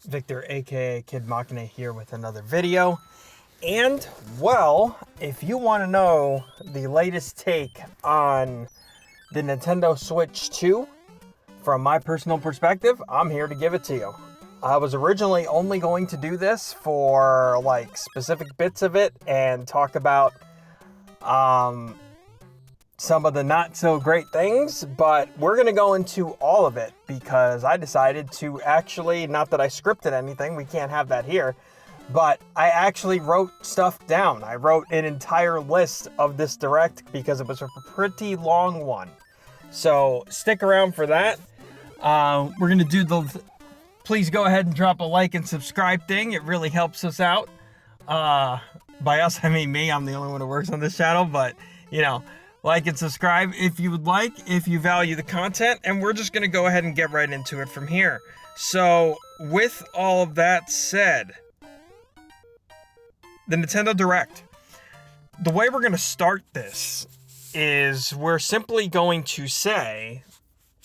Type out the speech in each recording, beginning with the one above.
Victor, aka Kid Machina, here with another video. And, well, if you want to know the latest take on the Nintendo Switch 2, from my personal perspective, I'm here to give it to you. I was originally only going to do this for, like, specific bits of it and talk about, some of the not so great things, but we're going to go into all of it because I decided to actually, not that I scripted anything, we can't have that here, but I actually wrote stuff down. I wrote an entire list of this Direct because it was a pretty long one. So stick around for that. We're going to do please go ahead and drop a like and subscribe thing. It really helps us out. By us, I mean me. I'm the only one who works on this channel, but, you know, like and subscribe if you would like, if you value the content, and we're just going to go ahead and get right into it from here. So, with all of that said, the Nintendo Direct. The way we're going to start this is we're simply going to say,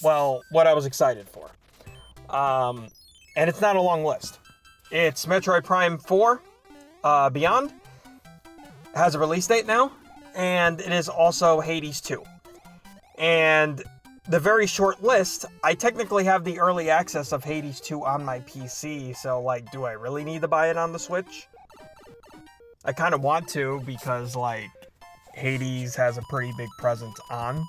well, what I was excited for. And it's not a long list. It's Metroid Prime 4 Beyond. It has a release date now. And it is also Hades 2. And the very short list, I technically have the early access of Hades 2 on my PC, so, like, do I really need to buy it on the Switch? I kind of want to, because, like, Hades has a pretty big presence on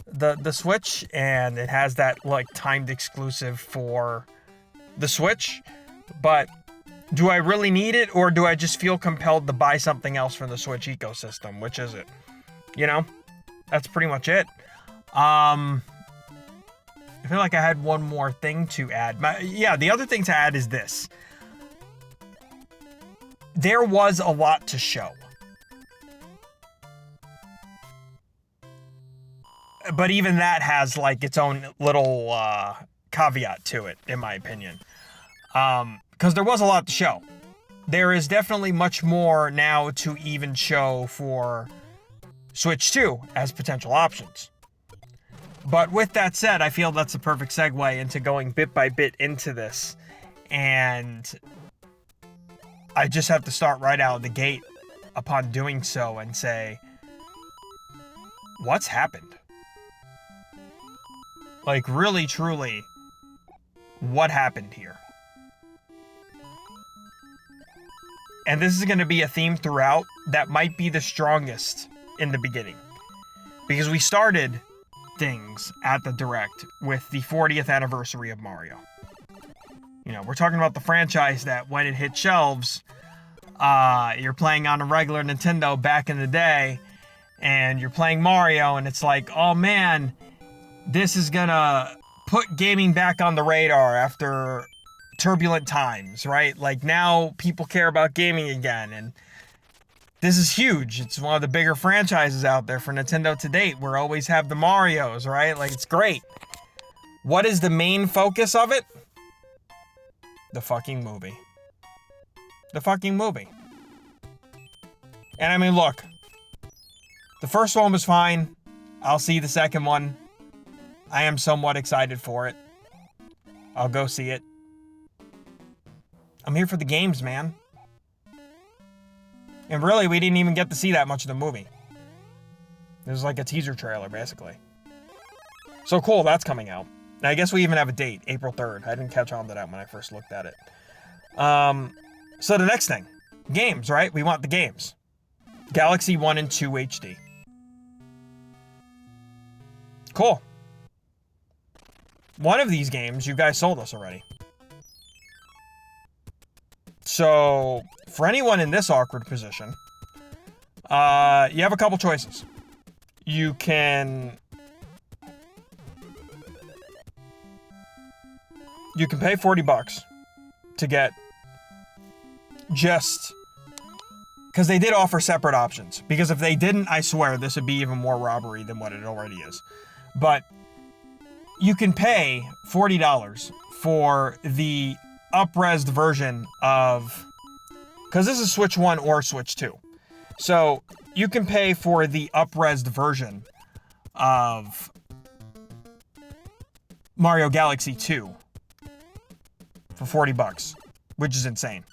the Switch, and it has that, like, timed exclusive for the Switch, but do I really need it, or do I just feel compelled to buy something else from the Switch ecosystem? Which is it? You know? That's pretty much it. I feel like I had one more thing to add. The other thing to add is this. There was a lot to show. But even that has, like, its own little caveat to it, in my opinion. Because there was a lot to show. There is definitely much more now to even show for Switch 2 as potential options. But with that said, I feel that's the perfect segue into going bit by bit into this. And I just have to start right out of the gate upon doing so and say, what's happened? Like, really, truly, what happened here? And this is going to be a theme throughout that might be the strongest in the beginning. Because we started things at the Direct with the 40th anniversary of Mario. You know, we're talking about the franchise that when it hit shelves, you're playing on a regular Nintendo back in the day, and you're playing Mario, and it's like, oh man, this is going to put gaming back on the radar after turbulent times, right? Like, now people care about gaming again, and this is huge. It's one of the bigger franchises out there for Nintendo to date. We always have the Marios, right? Like, it's great. What is the main focus of it? The fucking movie. The fucking movie. And I mean, look, the first one was fine. I'll see the second one. I am somewhat excited for it. I'll go see it. I'm here for the games, man. And really, we didn't even get to see that much of the movie. It was like a teaser trailer, basically. So cool, that's coming out. Now, I guess we even have a date, April 3rd. I didn't catch on to that when I first looked at it. So the next thing. Games, right? We want the games. Galaxy 1 and 2 HD. Cool. One of these games, you guys sold us already. So, for anyone in this awkward position, you have a couple choices. You can pay $40 to get just, because they did offer separate options. Because if they didn't, I swear this would be even more robbery than what it already is. But you can pay $40 for the up-resed version of, because this is Switch 1 or Switch 2. So you can pay for the up-resed version of Mario Galaxy 2 for $40, which is insane.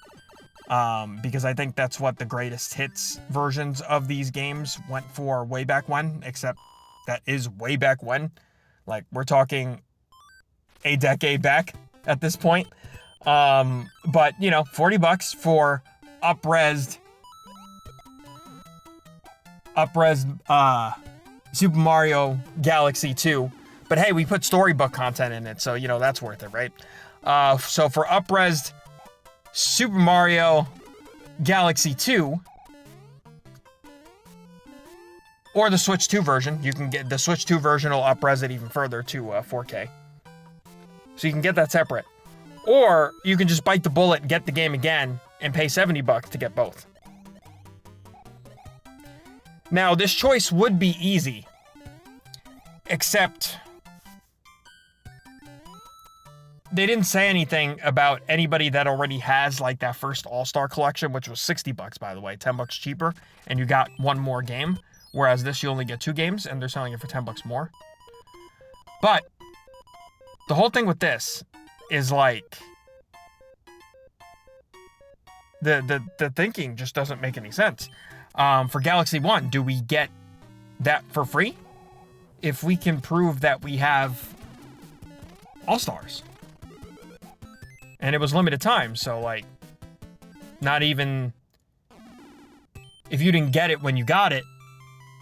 Because I think that's what the greatest hits versions of these games went for way back when, except that is way back when. Like, we're talking a decade back at this point. But, you know, $40 for up-resed Super Mario Galaxy 2. But hey, we put storybook content in it, so, you know, that's worth it, right? So for up-resed Super Mario Galaxy 2, or the Switch 2 version, you can get the Switch 2 version will up-res it even further to 4K. So you can get that separate. Or you can just bite the bullet and get the game again and pay $70 to get both. Now, this choice would be easy, except they didn't say anything about anybody that already has like that first All-Star collection, which was $60, by the way, $10 cheaper, and you got one more game, whereas this you only get 2 games, and they're selling it for $10 more. But the whole thing with this is like the thinking just doesn't make any sense. For Galaxy 1, do we get that for free if we can prove that we have All-Stars? And it was limited time, so, like, not even... If you didn't get it when you got it,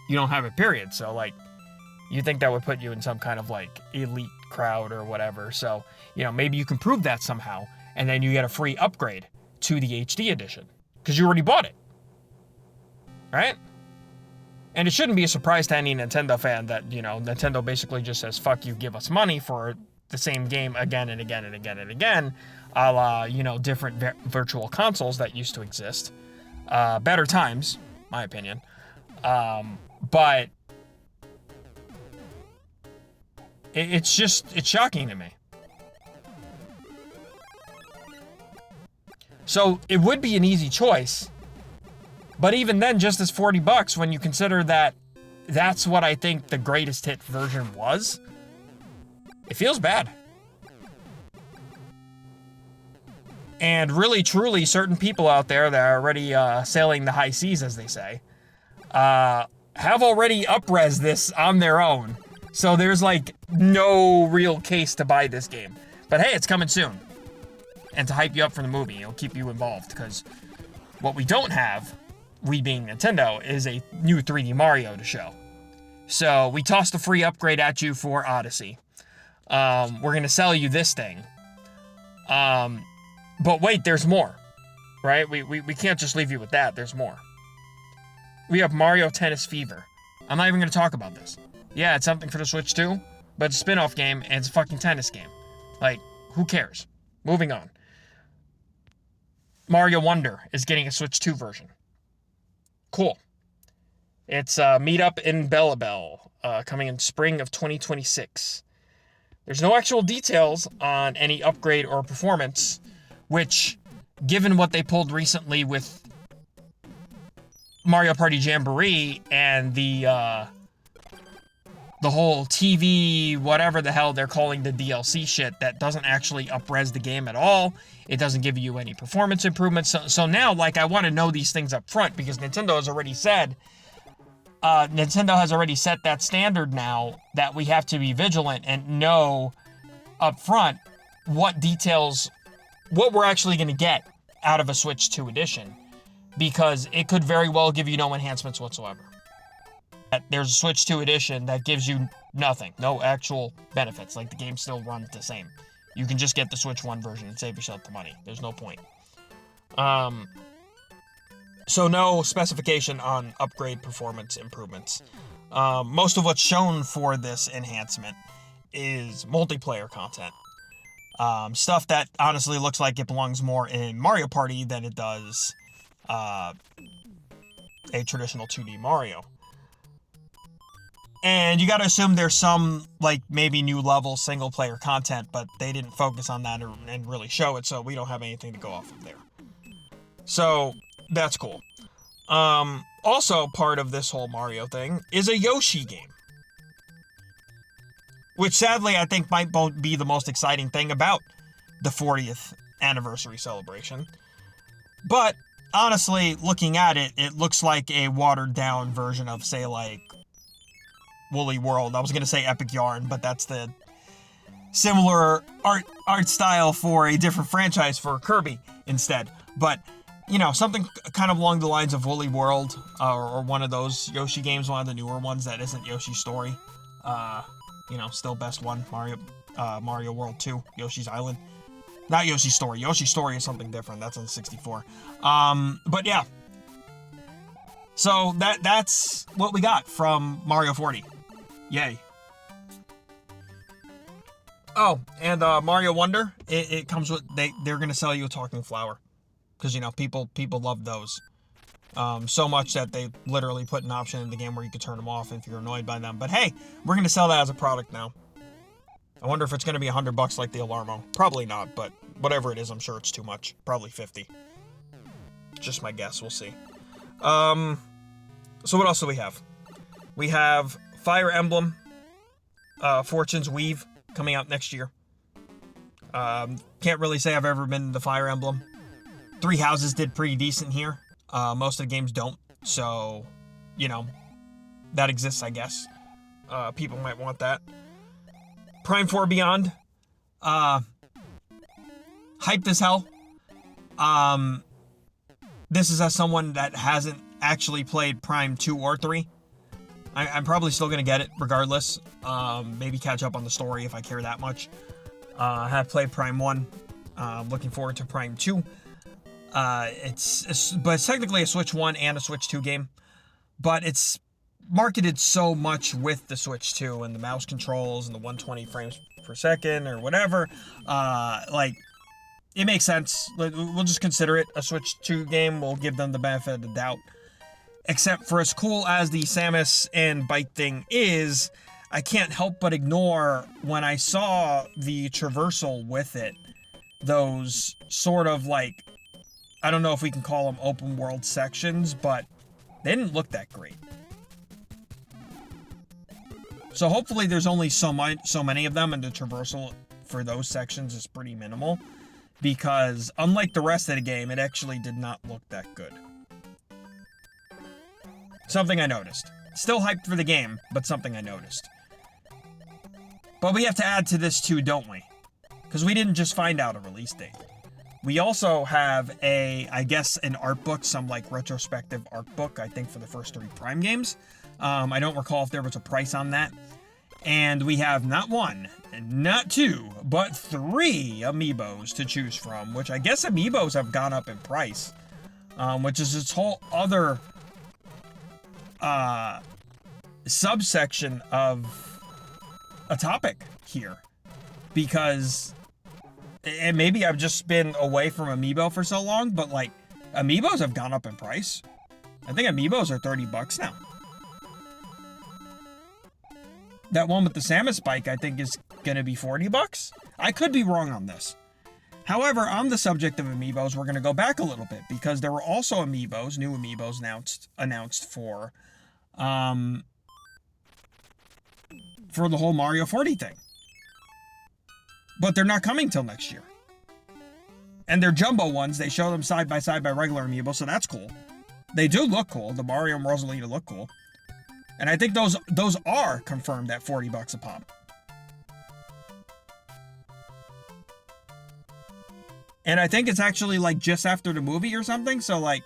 you don't have it, period. So, like, you think that would put you in some kind of, like, elite crowd or whatever. So, you know, maybe you can prove that somehow, and then you get a free upgrade to the HD edition. Because you already bought it. Right? And it shouldn't be a surprise to any Nintendo fan that, you know, Nintendo basically just says, fuck you, give us money for the same game again and again and again and again, a la, you know, different virtual consoles that used to exist. Better times, my opinion. But it's shocking to me. So it would be an easy choice, but even then, just as $40, when you consider that that's what I think the greatest hit version was, it feels bad. And really, truly, certain people out there that are already sailing the high seas, as they say, have already up-res this on their own. So there's, like, no real case to buy this game. But hey, it's coming soon. And to hype you up for the movie, it'll keep you involved. Because what we don't have, we being Nintendo, is a new 3D Mario to show. So we tossed a free upgrade at you for Odyssey. We're going to sell you this thing. But wait, there's more. Right? We can't just leave you with that. There's more. We have Mario Tennis Fever. I'm not even going to talk about this. Yeah, it's something for the Switch too, but it's a spin-off game, and it's a fucking tennis game. Like, who cares? Moving on. Mario Wonder is getting a Switch 2 version. Cool. It's Meet Up in Bellabelle, coming in spring of 2026. There's no actual details on any upgrade or performance, which, given what they pulled recently with Mario Party Jamboree and the whole TV, whatever the hell they're calling the DLC shit that doesn't actually up-res the game at all. It doesn't give you any performance improvements. So now, like, I want to know these things up front because Nintendo has already set that standard now that we have to be vigilant and know up front what we're actually going to get out of a Switch 2 edition, because it could very well give you no enhancements whatsoever. There's a Switch 2 edition that gives you nothing, no actual benefits. Like, the game still runs the same. You can just get the Switch 1 version and save yourself the money. There's no point. So no specification on upgrade performance improvements. Most of what's shown for this enhancement is multiplayer content. Stuff that honestly looks like it belongs more in Mario Party than it does a traditional 2D Mario. And you gotta assume there's some, like, maybe new level single-player content, but they didn't focus on that and really show it, so we don't have anything to go off of there. So, that's cool. Also, part of this whole Mario thing is a Yoshi game. Which, sadly, I think might be the most exciting thing about the 40th anniversary celebration. But honestly, looking at it, it looks like a watered down version of, say, like Woolly World. I was going to say Epic Yarn, but that's the similar art style for a different franchise for Kirby instead. But, you know, something kind of along the lines of Woolly World, or one of those Yoshi games, one of the newer ones that isn't Yoshi's Story. You know, still best one, Mario World 2, Yoshi's Island. Not Yoshi's Story. Yoshi's Story is something different. That's on 64. But yeah. So that's what we got from Mario 40. Yay. Oh, and Mario Wonder, it comes with, they're going to sell you a talking flower. Because, you know, people love those. So much that they literally put an option in the game where you could turn them off if you're annoyed by them. But hey, we're going to sell that as a product now. I wonder if it's going to be $100 like the Alarmo. Probably not, but whatever it is, I'm sure it's too much. Probably 50. Just my guess. We'll see. So what else do we have? We have Fire Emblem, Fortune's Weave coming out next year. Can't really say I've ever been to Fire Emblem. Three Houses did pretty decent here. Most of the games don't. So, you know, that exists, I guess. People might want that. Prime 4 Beyond. Hyped as hell. This is as someone that hasn't actually played Prime 2 or 3. I'm probably still going to get it regardless. Maybe catch up on the story if I care that much. I have played Prime 1. Looking forward to Prime 2. But it's technically a Switch 1 and a Switch 2 game. But it's marketed so much with the Switch 2 and the mouse controls and the 120 frames per second or whatever. Like, it makes sense. We'll just consider it a Switch 2 game. We'll give them the benefit of the doubt. Except for as cool as the Samus and bike thing is, I can't help but ignore when I saw the traversal with it. Those sort of like, I don't know if we can call them open world sections, but they didn't look that great. So hopefully there's only so many of them, and the traversal for those sections is pretty minimal. Because unlike the rest of the game, it actually did not look that good. Something I noticed. Still hyped for the game, but something I noticed. But we have to add to this too, don't we? Because we didn't just find out a release date. We also have I guess, an art book, some like retrospective art book, I think for the first 3 Prime games. I don't recall if there was a price on that. And we have not 1, not 2, but 3 amiibos to choose from, which I guess amiibos have gone up in price. Which is this whole other subsection of a topic here. Because, and maybe I've just been away from amiibo for so long, but like, amiibos have gone up in price. I think amiibos are $30 now. That one with the Samus bike, I think, is going to be $40. I could be wrong on this. However, on the subject of amiibos, we're going to go back a little bit, because there were also amiibos, new amiibos announced for the whole Mario 40 thing. But they're not coming till next year. And they're jumbo ones. They show them side by side by regular amiibo, so that's cool. They do look cool. The Mario and Rosalina look cool. And I think those are confirmed at $40 a pop. And I think it's actually like just after the movie or something, so like,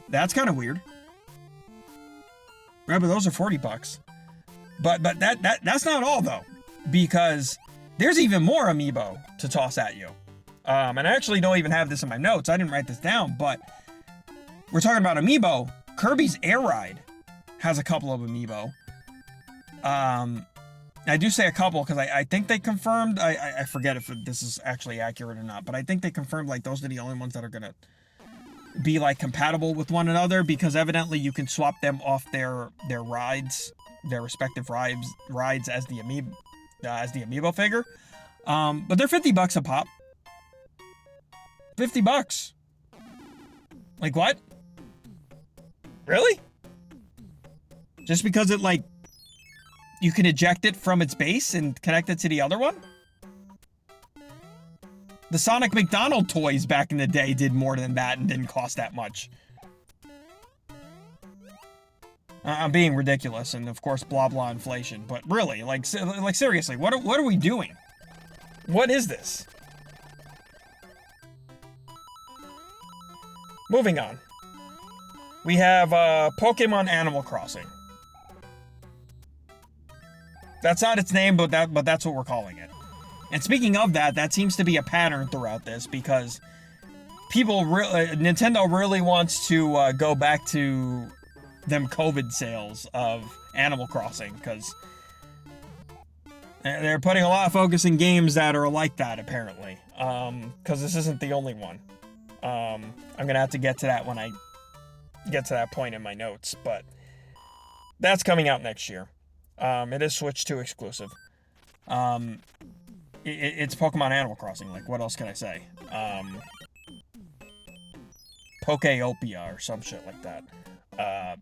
that's kind of weird. Right, but those are $40. But that's not all though, because there's even more amiibo to toss at you. And I actually don't even have this in my notes. I didn't write this down, but we're talking about amiibo. Kirby's Air Ride has a couple of amiibo. I do say a couple because I think they confirmed, I forget if this is actually accurate or not, but I think they confirmed like those are the only ones that are gonna be like compatible with one another, because evidently you can swap them off their rides, their respective rides as the amiibo figure. But they're $50 a pop. $50. Like what? Really? Just because it, like, you can eject it from its base and connect it to the other one? The Sonic McDonald toys back in the day did more than that and didn't cost that much. I'm being ridiculous, and of course, blah blah inflation. But really, like seriously, what are we doing? What is this? Moving on. We have Pokemon Animal Crossing. That's not its name, but that's what we're calling it. And speaking of that, that seems to be a pattern throughout this because Nintendo really wants to go back to them COVID sales of Animal Crossing because they're putting a lot of focus in games that are like that apparently. Because this isn't the only one. I'm gonna have to get to that when I get to that point in my notes, but that's coming out next year. It is Switch 2 exclusive. It's Pokemon Animal Crossing. Like, what else can I say? Pokeopia or some shit like that.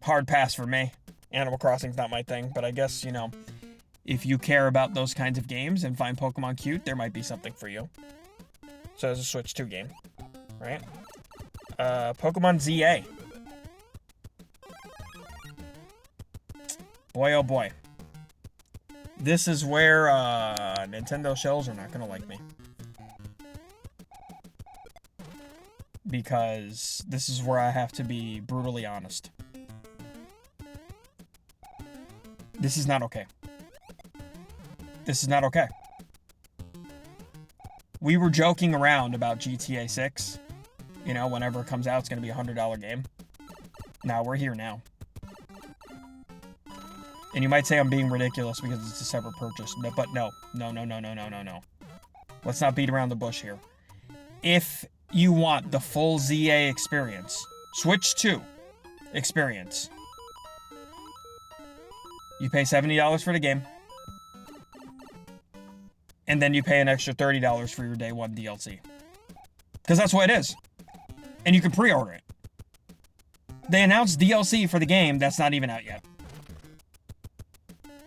Hard pass for me. Animal Crossing's not my thing, but I guess, you know, if you care about those kinds of games and find Pokemon cute, there might be something for you. So it's a Switch 2 game, right? Pokemon ZA. Boy, oh boy. This is where Nintendo shells are not going to like me. Because this is where I have to be brutally honest. This is not okay. This is not okay. We were joking around about GTA 6. You know, whenever it comes out, it's going to be a $100 game. Now, we're here now. And you might say I'm being ridiculous because it's a separate purchase. But no. No. Let's not beat around the bush here. If you want the full ZA experience, Switch 2 experience, you pay $70 for the game. And then you pay an extra $30 for your day one DLC. Because that's what it is. And you can pre-order it. They announced DLC for the game that's not even out yet.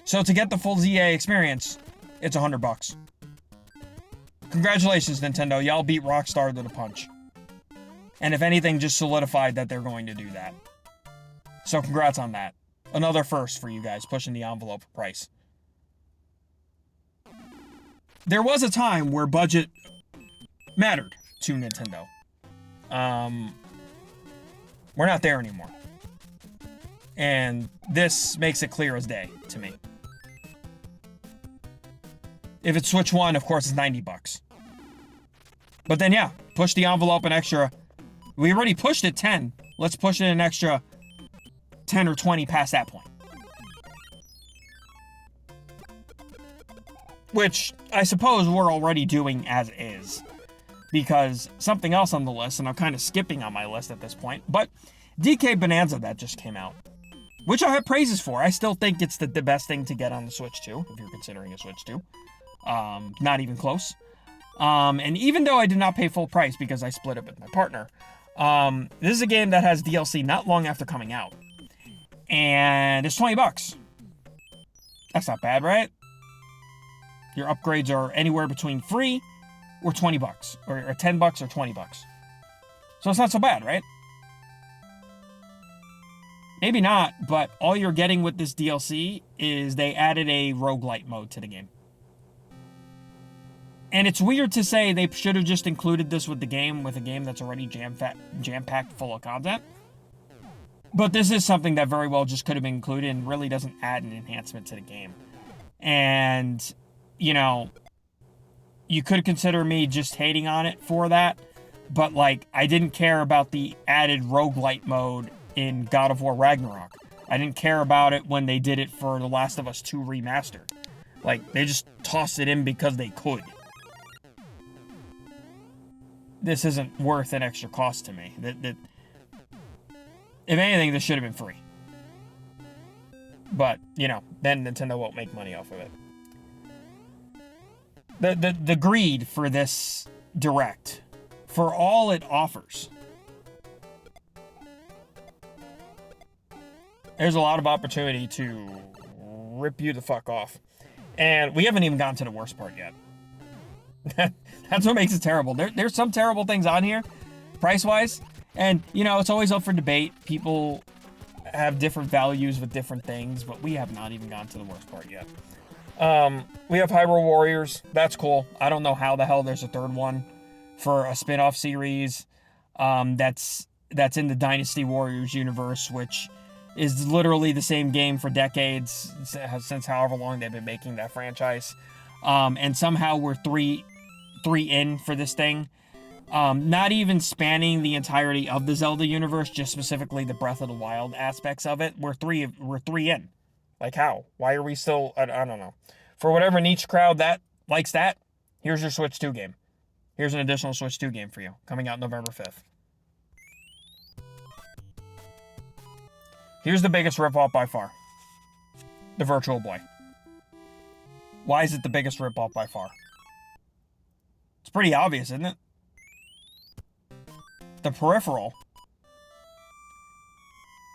So to get the full ZA experience, it's $100. Congratulations, Nintendo. Y'all beat Rockstar to the punch. And if anything, just solidified that they're going to do that. So congrats on that. Another first for you guys, pushing the envelope for price. There was a time where budget mattered to Nintendo. We're not there anymore. And this makes it clear as day to me. If it's Switch 1, of course, it's $90. But then, yeah, push the envelope an extra. We already pushed it 10. Let's push it an extra 10 or 20 past that point. Which I suppose we're already doing as is. Because something else on the list, and I'm kind of skipping on my list at this point, but DK Bonanza that just came out. Which I have praises for. I still think it's the best thing to get on the Switch 2, if you're considering a Switch 2. Not even close. And even though I did not pay full price because I split it with my partner, this is a game that has DLC not long after coming out. And it's $20. That's not bad, right? Your upgrades are anywhere between free or $20, or $10 or $20. So it's not so bad, right? Maybe not, but all you're getting with this DLC is they added a roguelite mode to the game. And it's weird to say they should have just included this with a game that's already jam-packed full of content. But this is something that very well just could have been included and really doesn't add an enhancement to the game. And, you know, you could consider me just hating on it for that. But, like, I didn't care about the added roguelite mode in God of War Ragnarok. I didn't care about it when they did it for The Last of Us 2 Remastered. Like, they just tossed it in because they could. This isn't worth an extra cost to me. If anything, this should have been free. But, you know, then Nintendo won't make money off of it. The greed for this Direct, for all it offers, there's a lot of opportunity to rip you the fuck off. And we haven't even gotten to the worst part yet. That's what makes it terrible. There's some terrible things on here, price-wise, and, you know, it's always up for debate. People have different values with different things, but we have not even gotten to the worst part yet. We have Hyrule Warriors. That's cool. I don't know how the hell there's a third one for a spin-off series that's in the Dynasty Warriors universe, which is literally the same game for decades, since however long they've been making that franchise. And somehow we're three in for this thing. Not even spanning the entirety of the Zelda universe, just specifically the Breath of the Wild aspects of it. We're three in. Like, how? Why are we still... I don't know. For whatever niche crowd that likes that, here's your Switch 2 game. Here's an additional Switch 2 game for you, coming out November 5th. Here's the biggest ripoff by far. The Virtual Boy. Why is it the biggest ripoff by far? It's pretty obvious, isn't it? The peripheral,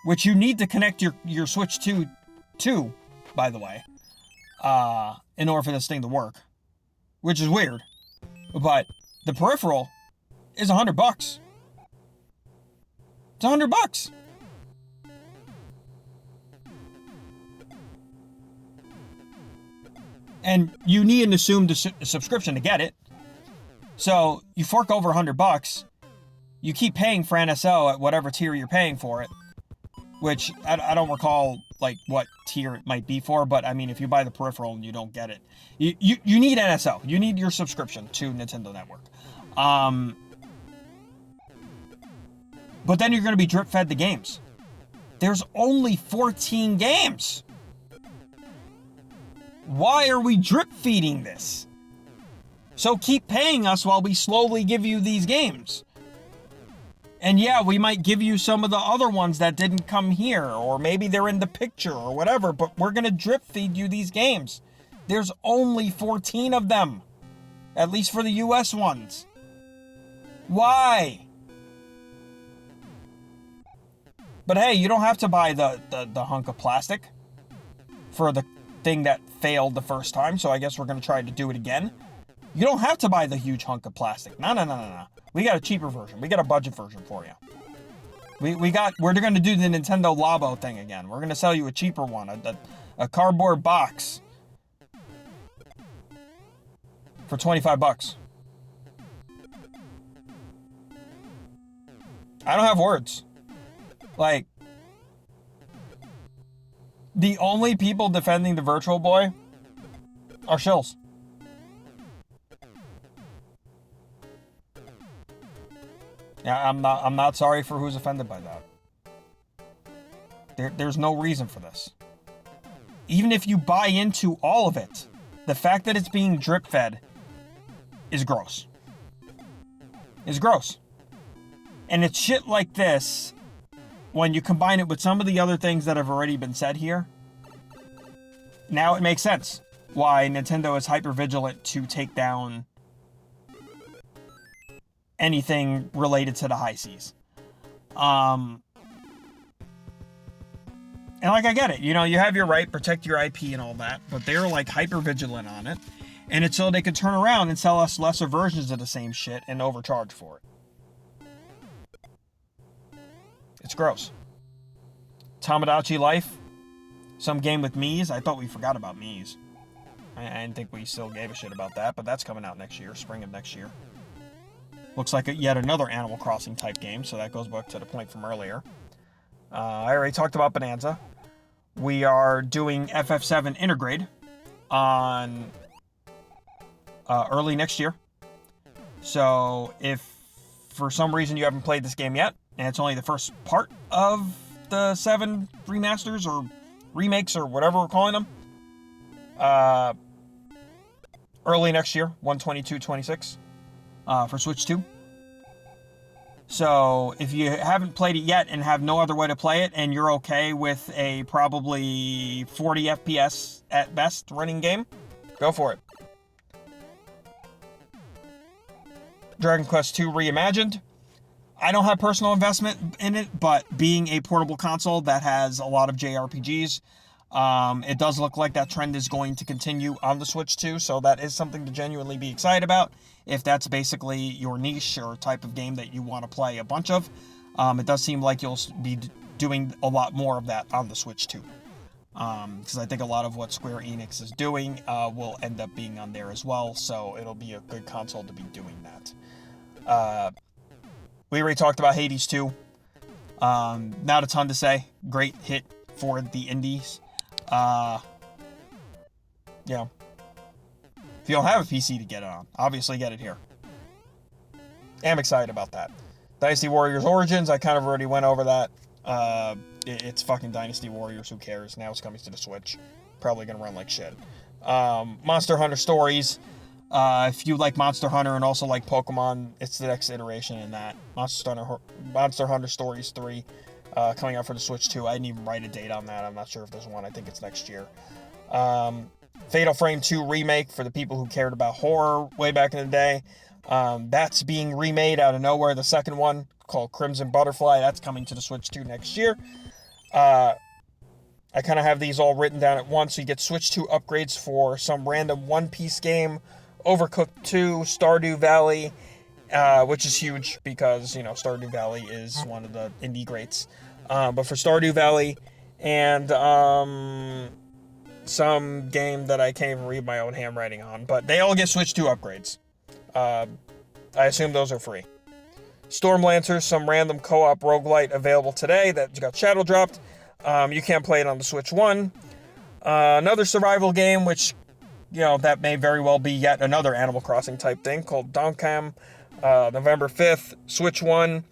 which you need to connect your Switch 2 to, by the way, in order for this thing to work, which is weird. But the peripheral is $100. It's $100. And you need an assumed subscription to get it. So you fork over $100. You keep paying for NSO at whatever tier you're paying for it, which I don't recall like what tier it might be for, but I mean, if you buy the peripheral and you don't get it, you need NSO. You need your subscription to Nintendo Network. But then you're going to be drip fed the games. There's only 14 games. Why are we drip feeding this? So keep paying us while we slowly give you these games. And yeah, we might give you some of the other ones that didn't come here, or maybe they're in the picture or whatever, but we're going to drip feed you these games. There's only 14 of them, at least for the US ones. Why? But hey, you don't have to buy the hunk of plastic for the thing that failed the first time, so I guess we're going to try to do it again. You don't have to buy the huge hunk of plastic. No. We got a cheaper version. We got a budget version for you. We're going to do the Nintendo Labo thing again. We're going to sell you a cheaper one, a cardboard box for $25. I don't have words. Like, the only people defending the Virtual Boy are shills. Yeah, I'm not sorry for who's offended by that. There's no reason for this. Even if you buy into all of it, the fact that it's being drip fed is gross. It's gross. And it's shit like this, when you combine it with some of the other things that have already been said here, now it makes sense why Nintendo is hyper vigilant to take down anything related to the high seas. And like, I get it. You know, you have your right, protect your IP and all that, but they're like hyper vigilant on it. And it's so they could turn around and sell us lesser versions of the same shit and overcharge for it. It's gross. Tamagotchi Life. Some game with Mii's. I thought we forgot about Mii's. I didn't think we still gave a shit about that, but that's coming out next year, spring of next year. Looks like yet another Animal Crossing type game, so that goes back to the point from earlier. I already talked about Bonanza. We are doing FF7 Intergrade on early next year. So if for some reason you haven't played this game yet, and it's only the first part of the 7 remasters or remakes or whatever we're calling them, early next year, 1/22/26. For Switch 2. So if you haven't played it yet and have no other way to play it, and you're okay with a probably 40 FPS at best running game, go for it. Dragon Quest II Reimagined. I don't have personal investment in it, but being a portable console that has a lot of JRPGs, It does look like that trend is going to continue on the Switch 2, so that is something to genuinely be excited about. If that's basically your niche or type of game that you want to play a bunch of, it does seem like you'll be doing a lot more of that on the Switch 2. Because I think a lot of what Square Enix is doing will end up being on there as well, so it'll be a good console to be doing that. We already talked about Hades 2. Not a ton to say. Great hit for the indies. You know, if you don't have a PC to get it on, obviously get it here. I'm excited about that. Dynasty Warriors Origins, I kind of already went over that. It's fucking Dynasty Warriors, who cares? Now it's coming to the Switch. Probably gonna run like shit. Monster Hunter Stories. If you like Monster Hunter and also like Pokemon, it's the next iteration in that. Monster Hunter Stories 3, coming out for the Switch 2. I didn't even write a date on that. I'm not sure if there's one. I think it's next year. Fatal Frame 2 Remake, for the people who cared about horror way back in the day. That's being remade out of nowhere. The second one, called Crimson Butterfly, that's coming to the Switch 2 next year. I kind of have these all written down at once. So you get Switch 2 upgrades for some random One Piece game, Overcooked 2, Stardew Valley, which is huge because, Stardew Valley is one of the indie greats. But for Stardew Valley and some game that I can't even read my own handwriting on, but they all get Switch 2 upgrades. I assume those are free. Stormlancers, some random co-op roguelite available today that got shadow dropped. You can't play it on the Switch 1. Another survival game, which, that may very well be yet another Animal Crossing type thing, called Donkam, November 5th, Switch 1.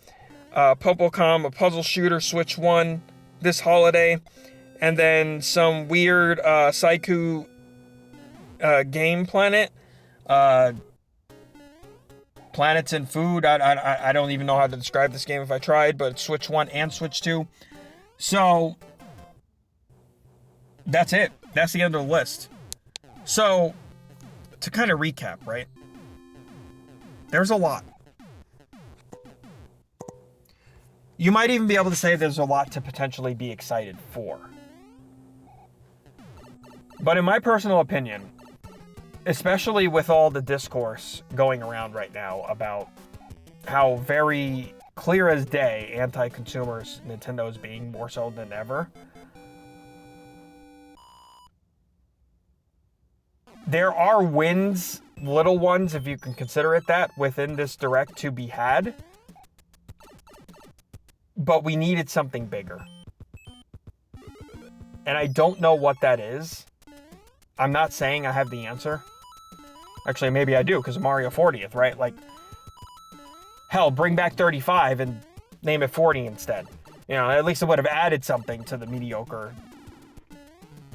Popocom, a puzzle shooter, Switch 1, this holiday. And then some weird Saiku game planet. Planets and Food. I don't even know how to describe this game if I tried, but it's Switch 1 and Switch 2. So, that's it. That's the end of the list. So, to kind of recap, right? There's a lot. You might even be able to say there's a lot to potentially be excited for. But in my personal opinion, especially with all the discourse going around right now about how very clear as day anti-consumers Nintendo is being, more so than ever, there are wins, little ones if you can consider it that, within this Direct to be had. But we needed something bigger. And I don't know what that is. I'm not saying I have the answer. Actually, maybe I do, because of Mario 40th, right? Like, hell, bring back 35 and name it 40 instead. At least it would have added something to the mediocre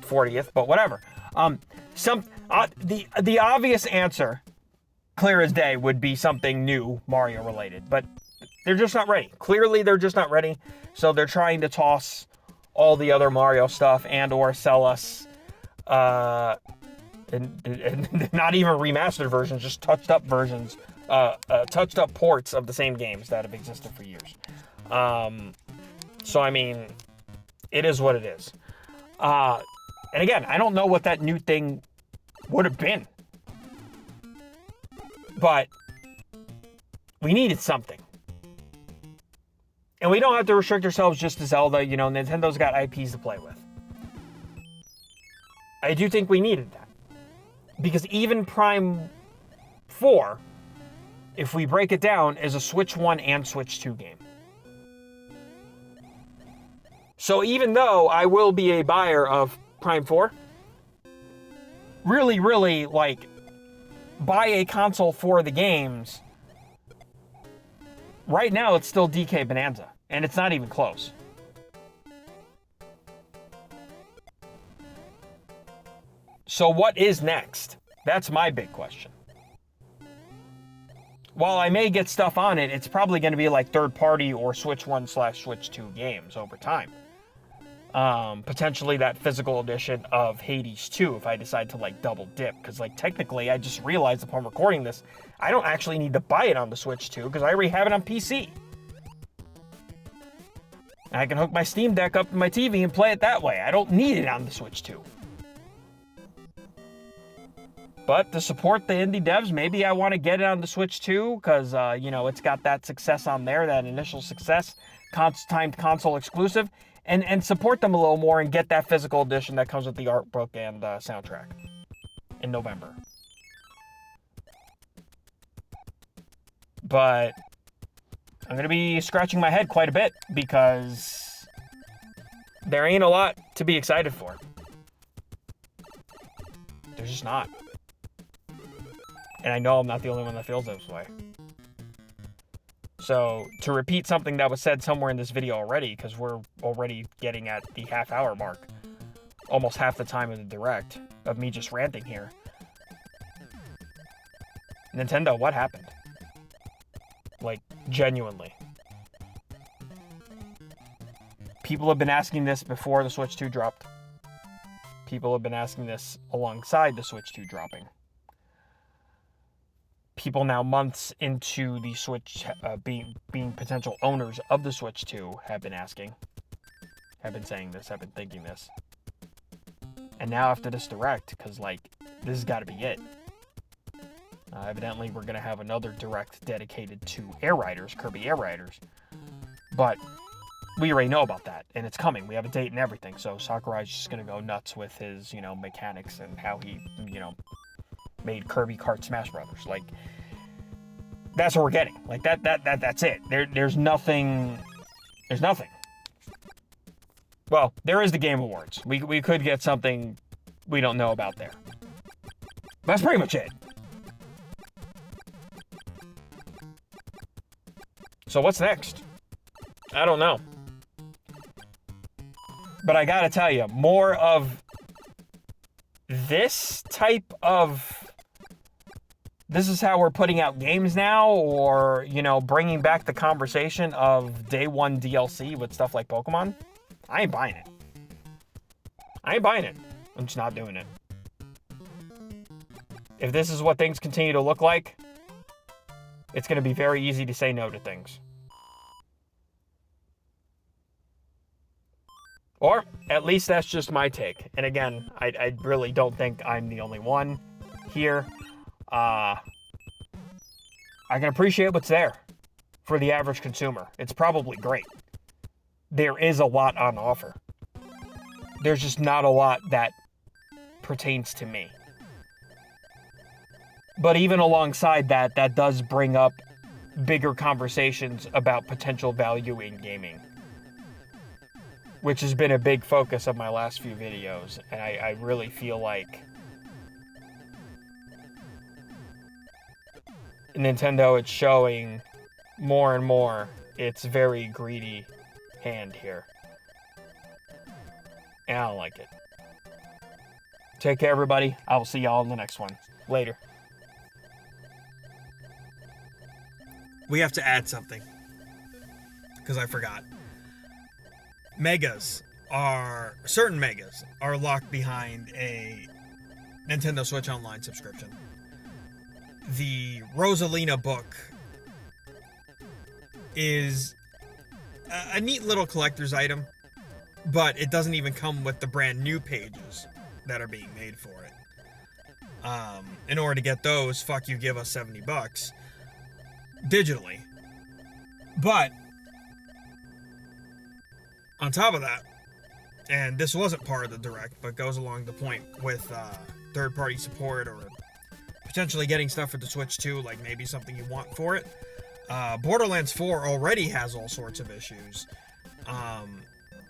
40th, but whatever. The obvious answer, clear as day, would be something new Mario related, but they're just not ready. Clearly, they're just not ready. So they're trying to toss all the other Mario stuff and or sell us and not even remastered versions, just touched up versions, touched up ports of the same games that have existed for years. So I mean, it is what it is. And again, I don't know what that new thing would have been, but we needed something. And we don't have to restrict ourselves just to Zelda. Nintendo's got IPs to play with. I do think we needed that. Because even Prime 4, if we break it down, is a Switch 1 and Switch 2 game. So even though I will be a buyer of Prime 4, really, buy a console for the games, right now it's still DK Bonanza. And it's not even close. So what is next? That's my big question. While I may get stuff on it, it's probably going to be like third-party or Switch 1/Switch 2 games over time. Potentially that physical edition of Hades 2 if I decide to double dip. Because technically, I just realized upon recording this, I don't actually need to buy it on the Switch 2 because I already have it on PC. I can hook my Steam Deck up to my TV and play it that way. I don't need it on the Switch 2. But to support the indie devs, maybe I want to get it on the Switch 2 because, it's got that success on there, that initial success, timed console exclusive, and support them a little more and get that physical edition that comes with the art book and soundtrack in November. But I'm going to be scratching my head quite a bit because there ain't a lot to be excited for. There's just not. And I know I'm not the only one that feels this way. So, to repeat something that was said somewhere in this video already, because we're already getting at the half-hour mark, almost half the time of the Direct, of me just ranting here. Nintendo, what happened? Like, genuinely. People have been asking this before the Switch 2 dropped. People have been asking this alongside the Switch 2 dropping. People now months into the Switch, being potential owners of the Switch 2 have been asking, have been saying this, have been thinking this. And now after this Direct, because, this has got to be it. Evidently, we're going to have another Direct dedicated to Air Riders, Kirby Air Riders. But we already know about that, and it's coming. We have a date and everything, so Sakurai's just going to go nuts with his, mechanics and how he, made Kirby Kart Smash Brothers. That's what we're getting. That's it. There's nothing. There's nothing. Well, there is the Game Awards. We could get something we don't know about there. That's pretty much it. So what's next? I don't know. But I gotta tell you, more of this type of... This is how we're putting out games now, or, bringing back the conversation of day one DLC with stuff like Pokemon. I ain't buying it. I'm just not doing it. If this is what things continue to look like, it's going to be very easy to say no to things. Or, at least that's just my take. And again, I really don't think I'm the only one here. I can appreciate what's there for the average consumer. It's probably great. There is a lot on offer. There's just not a lot that pertains to me. But even alongside that, that does bring up bigger conversations about potential value in gaming, which has been a big focus of my last few videos. And I really feel like Nintendo is showing more and more its very greedy hand here. And I don't like it. Take care, everybody. I will see y'all in the next one. Later. We have to add something, because I forgot. Certain megas are locked behind a Nintendo Switch Online subscription. The Rosalina book is a neat little collector's item, but it doesn't even come with the brand new pages that are being made for it. In order to get those, give us $70 digitally. But on top of that, and this wasn't part of the Direct, but goes along the point with third-party support or potentially getting stuff for the Switch 2, like maybe something you want for it. Borderlands 4 already has all sorts of issues,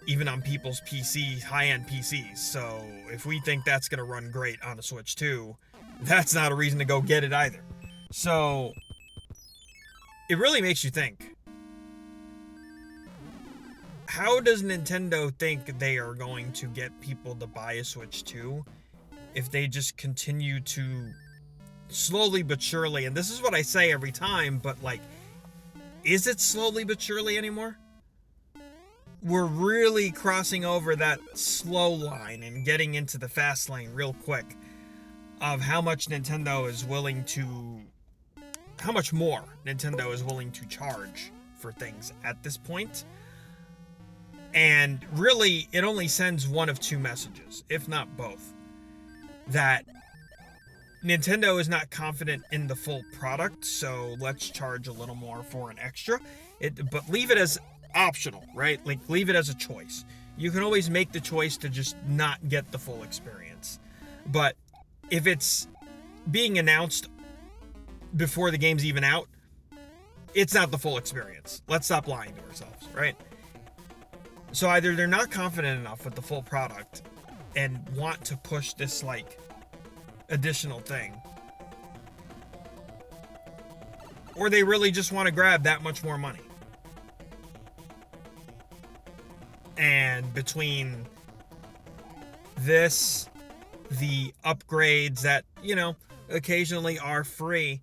even on people's PCs, high-end PCs. So if we think that's going to run great on the Switch 2, that's not a reason to go get it either. So it really makes you think. How does Nintendo think they are going to get people to buy a Switch 2 if they just continue to slowly but surely, and this is what I say every time, but is it slowly but surely anymore? We're really crossing over that slow line and getting into the fast lane real quick of how much more Nintendo is willing to charge for things at this point. And really, it only sends one of two messages, if not both. That Nintendo is not confident in the full product, so let's charge a little more for an extra. But leave it as optional, right? Like, leave it as a choice. You can always make the choice to just not get the full experience. But if it's being announced before the game's even out, it's not the full experience. Let's stop lying to ourselves, right? So either they're not confident enough with the full product and want to push this, like, additional thing, or they really just want to grab that much more money. And between this, the upgrades that, occasionally are free,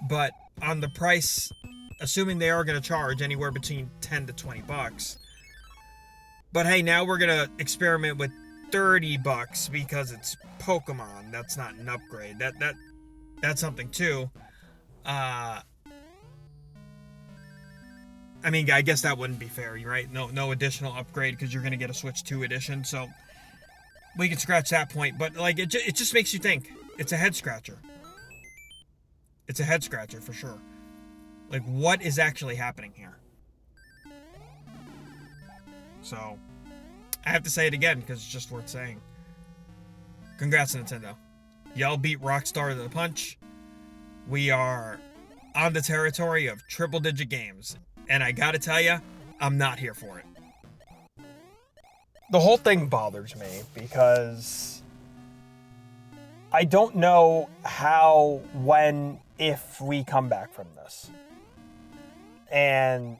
but on the price, assuming they are going to charge anywhere between $10 to $20. But hey, now we're going to experiment with $30 because it's Pokemon. That's not an upgrade. That's something too. I mean, I guess that wouldn't be fair, right? No additional upgrade because you're going to get a Switch 2 edition. So we can scratch that point. But like, it just makes you think. It's a head scratcher. It's a head scratcher for sure. Like, what is actually happening here? So I have to say it again because it's just worth saying. Congrats, Nintendo. Y'all beat Rockstar to the punch. We are on the territory of triple-digit games. And I gotta tell you, I'm not here for it. The whole thing bothers me because I don't know how, when, if we come back from this. And,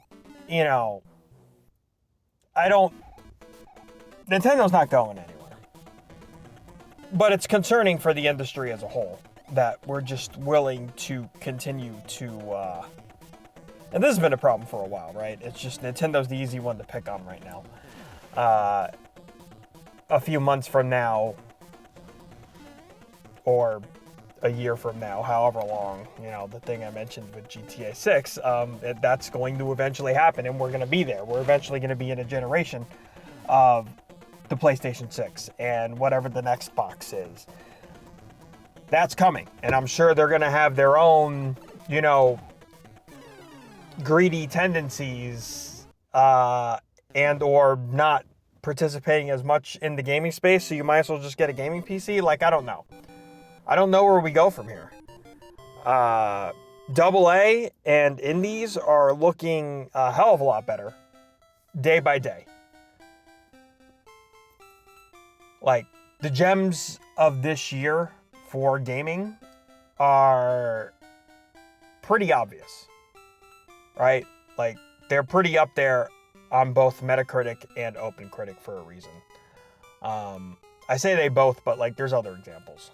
Nintendo's not going anywhere. But it's concerning for the industry as a whole that we're just willing to continue to, and this has been a problem for a while, right? It's just Nintendo's the easy one to pick on right now. A few months from now, or a year from now, however long, the thing I mentioned with GTA 6, that's going to eventually happen, and we're going to be there. We're eventually going to be in a generation of the PlayStation 6 and whatever the next box is. That's coming, and I'm sure they're going to have their own, greedy tendencies, and or not participating as much in the gaming space, so you might as well just get a gaming PC. Like, I don't know. I don't know where we go from here. AA and indies are looking a hell of a lot better day by day. Like, the gems of this year for gaming are pretty obvious, right? Like, they're pretty up there on both Metacritic and OpenCritic for a reason. I say they both, but like, there's other examples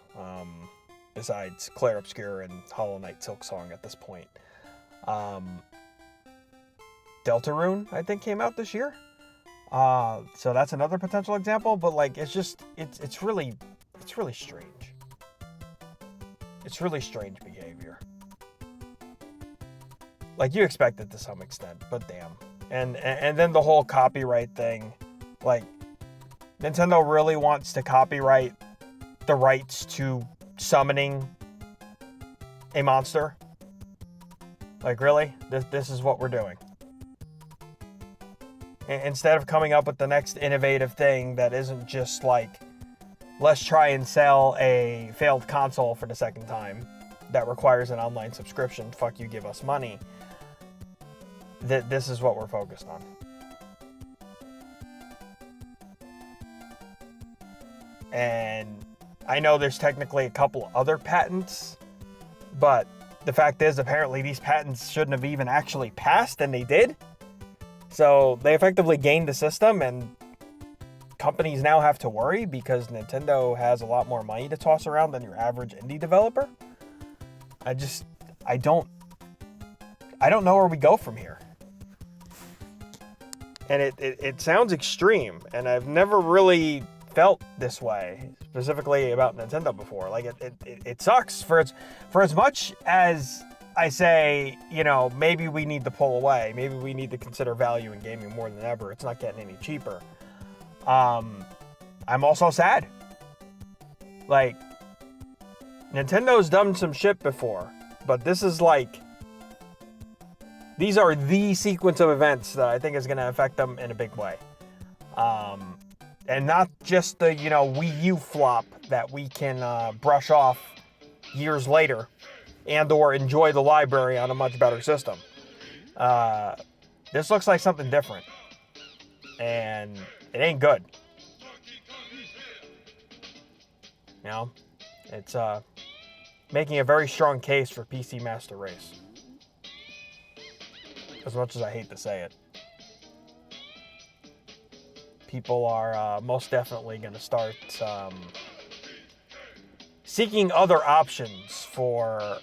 besides Clair Obscur and Hollow Knight Silksong at this point. Deltarune, I think, came out this year. So that's another potential example, but like, it's really strange. It's really strange behavior. Like, you expect it to some extent, but damn. And then the whole copyright thing, like, Nintendo really wants to copyright the rights to summoning a monster. Like, really? This is what we're doing. Instead of coming up with the next innovative thing that isn't just like, let's try and sell a failed console for the second time that requires an online subscription, fuck you, give us money. This is what we're focused on. And I know there's technically a couple other patents, but the fact is, apparently these patents shouldn't have even actually passed, and they did. So they effectively gained the system, and companies now have to worry because Nintendo has a lot more money to toss around than your average indie developer. I don't know where we go from here. And it sounds extreme, and I've never really felt this way, specifically about Nintendo before. Like, it sucks for as much as I say, maybe we need to pull away. Maybe we need to consider value in gaming more than ever. It's not getting any cheaper. I'm also sad. Like, Nintendo's done some shit before, but this is like, these are the sequence of events that I think is going to affect them in a big way. And not just the, Wii U flop that we can brush off years later and or enjoy the library on a much better system. This looks like something different. And it ain't good. It's making a very strong case for PC Master Race. As much as I hate to say it. People are most definitely going to start seeking other options for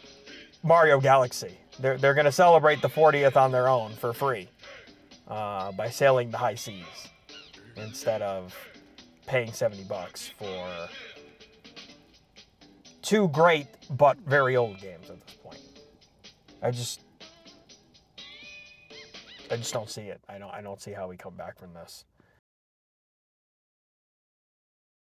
Mario Galaxy. They're going to celebrate the 40th on their own for free by sailing the high seas instead of paying $70 for two great but very old games at this point. I just don't see it. I don't see how we come back from this.